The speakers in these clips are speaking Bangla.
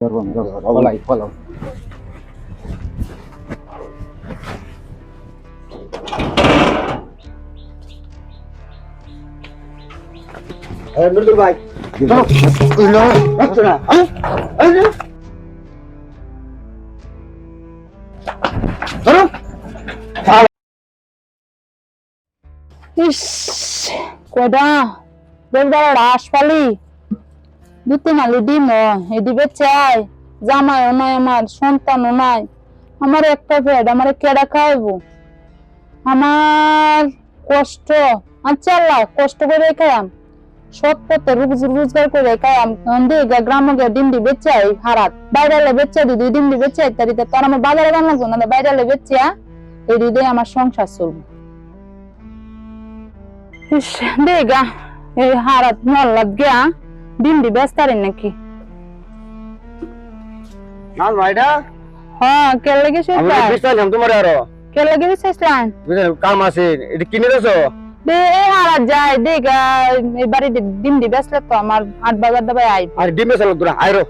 follow. মৃদুল ভাই চলো রাখছো না চলো ইস কয়টা বেলদার হাসপালি দুতে নালি ডিম এদিকে চাই জামাইও নাই আমার সন্তানও নাই আমার একটা পেট আমার কেডা খাইবো আমার কষ্ট আচ্ছা আল্লাহ কষ্ট করে খাইম সৎ পথে রোজগার করে খাইম দিয়ে গ্রামে গিয়ে ডিমডি বেচাই হারাত বাইরে বেচা দিদি ডিমডি বেচাই তারিতে তোর আমার বাজারে গান লাগবো না বাইরে বেচিয়া এই দিয়ে আমার সংসার চলবে দেগা এই হারাত মল্লাদ গিয়া ডিমডি বেচতারেন নাকি না ভাইডা হ্যাঁ কে লাগে আমি বিস্তারিত তোমার আরো কে লাগে বিস্তারিত কাম আছে এটা কিনে দেছো দে এই হারাত যায় দেগা এবারে ডিমডি বেচলে তো আমার 8 বাজার দাবাই আই আর ডিমে চলো তোরা আইরো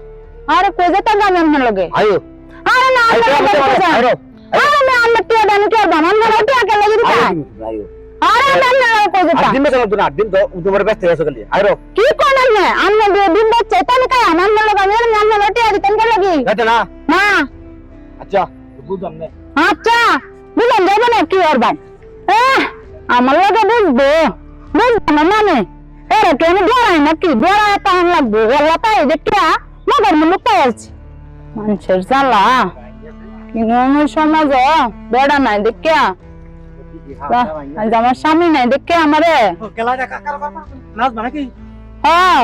আরে কইজে তা গাম এমন লাগে আইও আরে না আইরো আরে না আমি টিয়া দানি কে বানান না টিয়া কে লাগে দিতা আইও আরে না কইজে তা ডিমে চলো তোরা দিন তো তোমার ব্যস্ত হয়ে গেল আইরো কি কোন না আমি ডিম বেচে তাই কাই আমার না লাগে আমি না টিয়া দিতেন কে লাগি যাতে না না আচ্ছা বুঝলাম না আচ্ছা বুঝলাম যাবে না কি আর ভাই আমার লাগে বুঝবো না মানে এরা কেন ডরাই নাকি ডরাই তাহলে লাগবে ওলা তাই দেখিয়া মগর মনে পাইছি মানুষের জ্বালা কিন্তু আমার সমাজ বেড়া নাই দেখিয়া আজ আমার স্বামী নাই দেখে আমারে নাচ মানে কি হ্যাঁ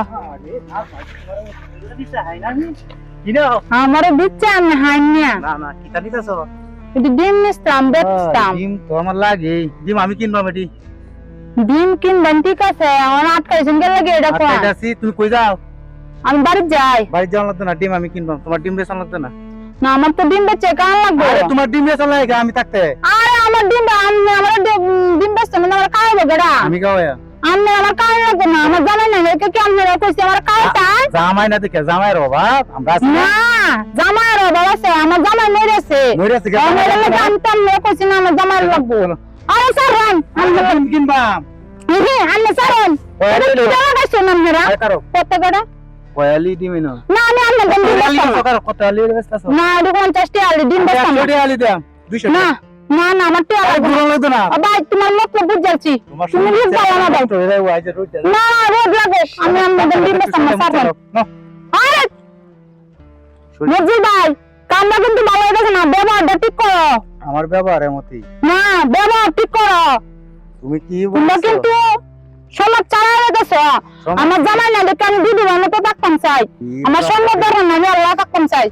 আমারে দিচ্ছে আমি হাইনিয়া না কিটা দিতেছো এটি ডিম নিস্তাম বেচতাম ডিম তো আমার লাগে ডিম আমি কিনবো বেটি ডিম কিনবেন ঠিক আছে আমার আটকাইছেন কে লাগে এটা কোয়া তুমি কই যাও আমি বাড়ি যাই বাড়ি যাওয়া লাগতো না ডিম আমি কিনবো তোমার ডিম বেচা লাগতো না না আমার তো ডিম বেচে কান লাগবে আরে তোমার ডিম বেচা লাগে আমি থাকতে আরে আমার ডিম আমার ডিম বেচতে মানে আমার খাওয়াবো গেড়া আমি খাওয়া আমি আমার খাওয়া লাগবে না আমার জামাই না একে কি আমি কইছি আমার খাওয়াটা জামাই না দেখে জামাইয়ের অভাব আমরা না জামাইয়ের অভাব আছে আমার জামাই মরেছে মরেছে কি আমি জানতাম না কইছি না আমার জামাই লাগবে আরে সারান ডিম কিনবা আমি সারান কত গড়া কয়ালি ডিম না না আমি আমার ডিম বেচতাম কত আলি বেচতাছো না 50 টি আলি ডিম বেচতাম 100 আলি দাম 200 না না না আমার টি আলি পুরো লাগতো না ভাই তোমার মতলব বুঝাচ্ছি তুমি বুঝ যাও না ভাই না রোজ লাগে আমি আমার ডিম বেচতাম না সারান আরে মজিদ ভাই কামটা কিন্তু ভালো হইছে না ব্যবহারটা ঠিক করো আমার ব্যবহারের মতই না ব্যবহার ঠিক করো তুমি কি তোমরা বলছো কিন্তু সমাজ চালায় গেছো আমার জামাই না দেখে আমি দিদি বানো তো থাকতাম চাই আমার সমাজ ধরো না আমি আল্লাহ থাকতাম চাই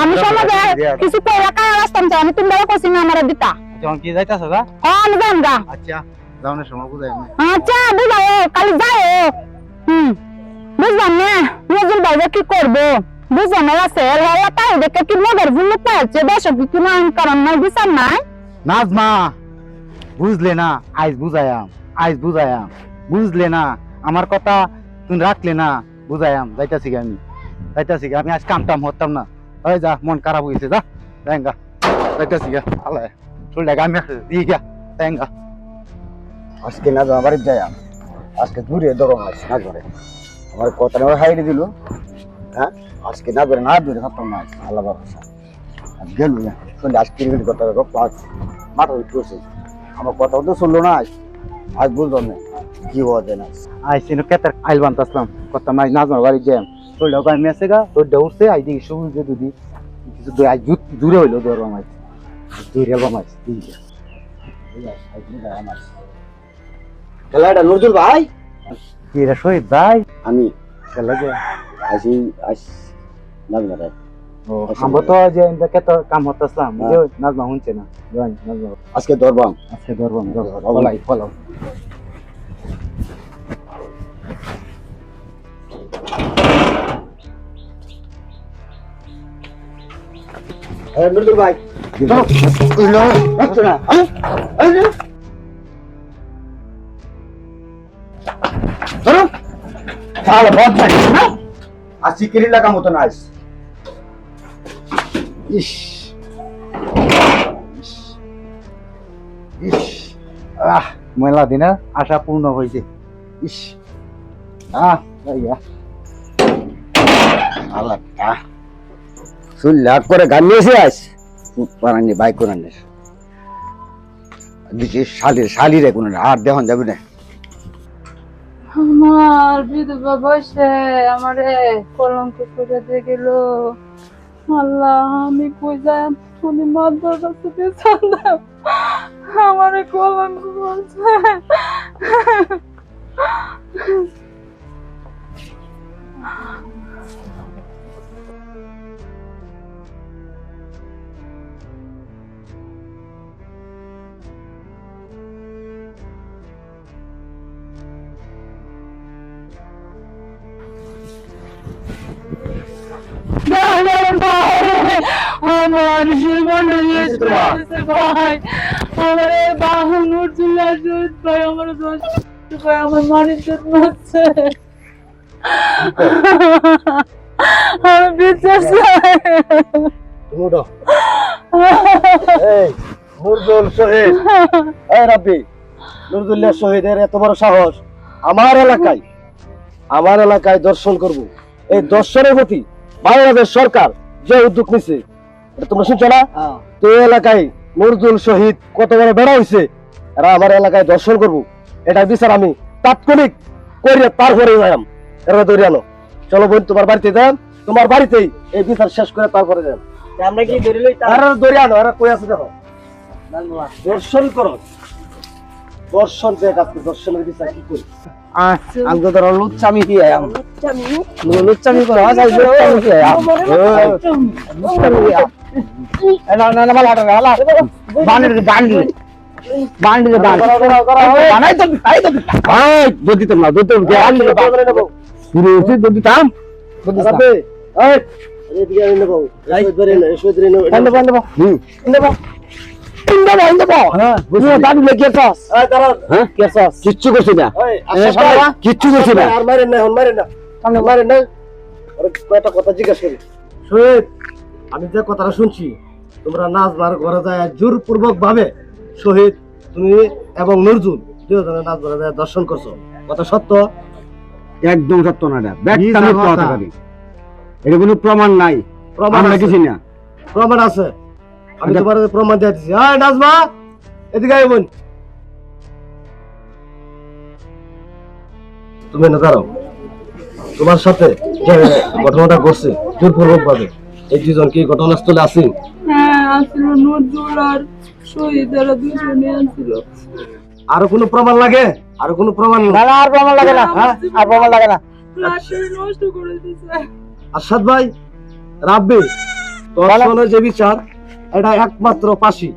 আমি সমাজে কিছু পয়সা কাজ আসতাম চাই আমি তুমি কইছি না আমার দিতা যখন কি যাইতাছো গা আমি যাম গা আচ্ছা যাওনের সময় বুঝাই না আচ্ছা বুঝাও কালি যাও বুঝলাম না নজরুল ভাই কি করবো বুঝলাম আছে আল্লাহ তাই দেখে কি মগর ভুল পাচ্ছে দেশে কি না কারণ নাই বিচার নাই নাজমা বুঝলে না আজ বুঝায়াম বুঝলে না আমার কথা তুমি রাখলে না বুঝায়াম যাইতাছি আমি আজ কামটাম হতাম না ওই যা মন খারাপ হয়েছে যা যাইঙ্গা যাইতাছি গা আল্লাহ চলে আমি দিয়ে গা যাইঙ্গা আজকে না বাড়ি যাই আজকে দূরে দরম আছে না ধরে আমার কথা না হাইরে দিল হ্যাঁ আজকে না ধরে থাকতাম না আল্লাহ ভরসা আজ গেল না শুনলে আজকে কথা মাথা উঠছে আমার কথা তো শুনলো না আজ বুঝলাম না কি হতে না আইসিনো কেতার আইল বানতাসলাম কথা মাই নাজমা বাড়ি যাই তোরটা গায়ে মেসে গা তোরটা উঠছে আই দিকে সবুজ যে দুদি কিছু আজ দূরে হইলো দৌড়বা মাছ দূরে হবা মাছ খেলাটা নজরুল ভাই কি রে শহীদ ভাই আমি খেলা যে আসি নাজমা ভাই আমরা তো যে কেত কাম হতাসলাম নাজমা শুনছে না নাজমা আজকে দরবাম ফলো মৃদুল ভাই রাখছো না আজ চিকেরি লাগা মতো না ইস ইস মেলা দিনের আশা পূর্ণ হয়েছে। ইস আল্লাহ লাখ করে গান নিয়েছে আজ পারানি বাইক করে দিচ্ছি শালি রে কোনো আর দেখুন যাবে না। আমার বিধবা বসে আমারে কলঙ্ক করে দিয়ে গেল। আল্লাহ আমি কই যাই উনি মাদ্রার কাছে পেছালাম আমারে কলঙ্ক করছে। আমার জীবন ভাই আমার বাহনুর চুলা ভাই আমার ভাই আমার মানির জন্য হচ্ছে আমি বিশ্বাস নুরজুল শহীদ এই রাব্বি নুরজুল্লাহ শহীদের এত বড় সাহস আমার এলাকায় দর্শন করব। এই দর্শনের প্রতি বাংলাদেশ সরকার যে উদ্যোগ নিছে এটা তোমরা শুনছো না? তো এই এলাকায় নুরজুল শহীদ কত বড় বেড়া হয়েছে, এরা আমার এলাকায় দর্শন করব, এটা বিচার আমি তাৎক্ষণিক করিয়া তারপরে যাইম। এরা ধরে আনো, চলো বোন তোমার বাড়িতে যাম, তোমার বাড়িতেই এই বিচার শেষ করে তারপরে যাম। আমরা কি ধরে লই? তারা ধরে আনো, এরা কই আছে দেখো। দর্শন করো, দর্শন যে কাছে দর্শনের বিচার কি করি? আমি তো ধরো লুচ্চামি দিয়ে আম লুচ্চামি করে লুচ্চামি দিয়ে আম না না না মালা মালা বান্ডিল বান্ডিল বান্ডিল বানাই তো আই তো ভাই দুধ দিতাম না দুধ বান্ডিল নেব পুরো উচিত দুধ দিতাম দুধ দিতাম এই এদিকে নেব এই ধরে নে এই ধরে নে নেব নেব নেব কিচ্ছু করছি না, কিচ্ছু করছি না। কথা জিজ্ঞাসা করি শহীদ, আমি যে কথাটা শুনছি তোমরা নাচবার ঘরে যায় জোরপূর্বক ভাবে শহীদ তুমি এবং নুরজুল দুজনে নাচবার যায় দর্শন করছো, কথা সত্য? একদম সত্য না, এটা কোনো প্রমাণ নাই, প্রমাণ কিছু না। প্রমাণ আছে, আমি তোমার প্রমাণ দিয়ে দিচ্ছি। নাজমা এদিকে আয় বোন, তুমি না দাঁড়াও, তোমার সাথে যে ঘটনাটা ঘটছে জোরপূর্বক ভাবে এই দুজন কি ঘটনাস্থলে আছেন? হ্যাঁ আসছিল, নজরুল আর শহীদ এরা দুজনে আসছিল। আরো কোনো প্রমাণ লাগে? আরো কোনো প্রমাণ? না না আর প্রমাণ লাগে না, হ্যাঁ আর প্রমাণ লাগে না। লাশটাই নষ্ট করে দিয়েছে। আরশাদ ভাই, রাব্বি, দর্শনের যে বিচার এটা একমাত্র ফাঁসি,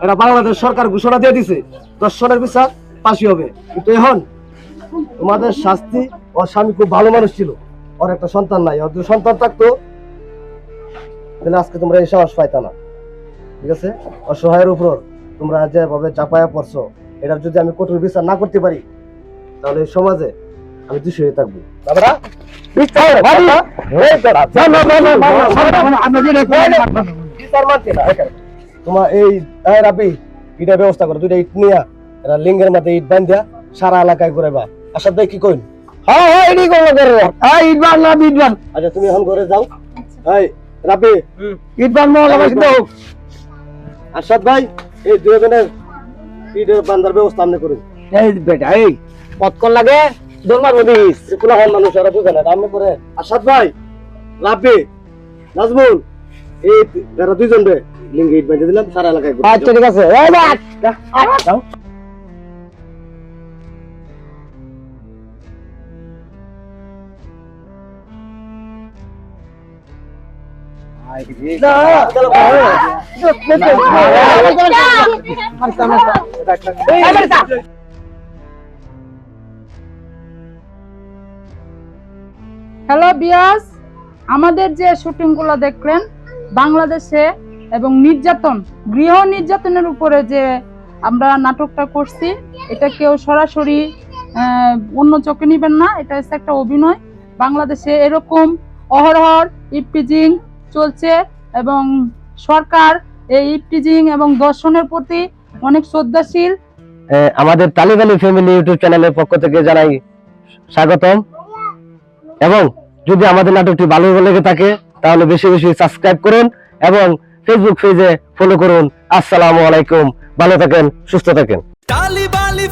এটা বাংলাদেশ সরকার ঘোষণা দিয়ে দিছে দর্শনের বিচার ফাঁসি হবে। কিন্তু এখন তোমাদের শাস্তি, ওর স্বামী খুব ভালো মানুষ ছিল, ওর একটা সন্তান নাই, ওর যদি সন্তান থাকতো তাহলে আজকে তোমরা এই সাহস পাইতা না, ঠিক আছে? অসহায়ের উপর তোমরা যেভাবে চাপায়া পড়ছো, এটার যদি আমি কঠোর বিচার না করতে পারি তাহলে এই সমাজে আমি দোষী হয়ে থাকবো। তোমার এই রাবি ইটার ব্যবস্থা করো, দুইটা ইট নিয়া এরা লিঙ্গের মধ্যে ইট বান্ধিয়া সারা এলাকায় ঘুরাইবা। আসাদ ভাই কি কইন? আচ্ছা তুমি এখন ঘরে যাও। রাবি ইট বান্ধব আসাদ ভাই এই দুজনের ইটের বান্ধার ব্যবস্থা আপনি করুন। এই বেটা এই কতক্ষণ লাগে দরমার মধ্যে এগুলো হল মানুষ ওরা বুঝে না রান্না করে। আসাদ ভাই, রাব্বি, নাজমুল এই যারা দুইজন রে লিঙ্গে ইট বেঁধে দিলাম সারা এলাকায়। আচ্ছা ঠিক আছে, এই যাও। হ্যালো বিয়াস, আমাদের যে শুটিং গুলো দেখলেন বাংলাদেশে এবং নির্যাতন, গৃহ নির্যাতনের উপরে যে আমরা নাটকটা করছি, এটা কেউ সরাসরি অন্য চোখে নিবেন না, এটা হচ্ছে একটা অভিনয়। বাংলাদেশে এরকম অহরহ ইপপিজিং চলছে এবং সরকার এই ইফটিজিং এবং দর্শনের প্রতি অনেক শ্রদ্ধাশীল। আমাদের তালিব আলী ফ্যামিলি ইউটিউব চ্যানেলের পক্ষ থেকে জানাই স্বাগতম, এবং যদি আমাদের নাটকটি ভালো লেগে থাকে তাহলে বেশি বেশি সাবস্ক্রাইব করুন এবং ফেসবুক পেজে ফলো করুন। আসসালামু আলাইকুম, ভালো থাকেন, সুস্থ থাকেন। তালিব আলী